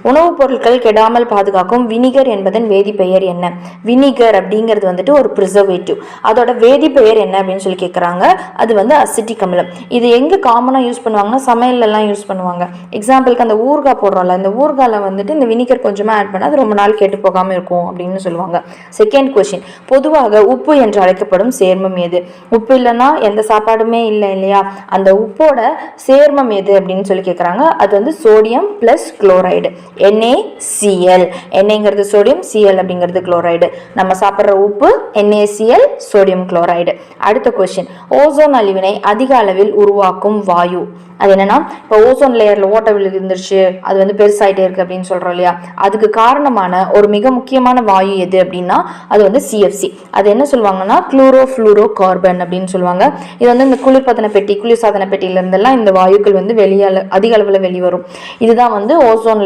உணவுப் பொருட்கள் கெடாமல் பாதுகாக்கும் வினிகர் என்பதன் வேதிப்பெயர் என்ன? வினிகர் அப்படிங்கிறது வந்துட்டு ஒரு ப்ரிசர்வேட்டிவ். அதோட வேதிப்பெயர் என்ன அப்படின்னு சொல்லி கேட்குறாங்க. அது வந்து அசிட்டிக் அமிலம். இது எங்கே காமனாக யூஸ் பண்ணுவாங்கன்னா சமையல்லாம் யூஸ் பண்ணுவாங்க. எக்ஸாம்பிளுக்கு அந்த ஊறுகாய் போடுறோம்ல, இந்த ஊறுகாயில் வந்துட்டு இந்த வினிகர் கொஞ்சமாக ஆட் பண்ணால் அது ரொம்ப நாள் கெட்டு போகாமல் இருக்கும் அப்படின்னு சொல்லுவாங்க. செகண்ட் கொஸ்டின், பொதுவாக உப்பு என்று அழைக்கப்படும் சேர்மம் எது? உப்பு இல்லைன்னா எந்த சாப்பாடுமே இல்லை இல்லையா? அந்த உப்போட சேர்மம் எது அப்படின்னு சொல்லி கேட்குறாங்க. அது வந்து சோடியம் பிளஸ் குளோரைடு, NaCl. Naங்கிறது சோடியம், Cl அப்படிங்கிறது குளோரைடு. நம்ம சாப்பிட்ற உப்பு NaCl, சோடியம் குளோரைடு. அடுத்த கொஸ்டின், ஓசோன் அழிவினை அதிக அளவில் உருவாக்கும் வாயு அது என்னன்னா, இப்போ ஓசோன் லேயர்ல ஓட்ட விழுந்துருச்சு, அது வந்து பெருசாயிட்டே இருக்கு அப்படின்னு சொல்றோம் இல்லையா? அதுக்கு காரணமான ஒரு மிக முக்கியமான வாயு எது அப்படின்னா அது வந்து CFC. அது என்ன சொல்லுவாங்கன்னா குளோரோஃப்ளூரோ கார்பன் அப்படின்னு சொல்லுவாங்க. இது வந்து இந்த குளிர்சாதன பெட்டியில இருந்தெல்லாம் இந்த வாயுக்கள் வந்து அதிக அளவில் வெளிவரும். இதுதான் வந்து ஓசோன்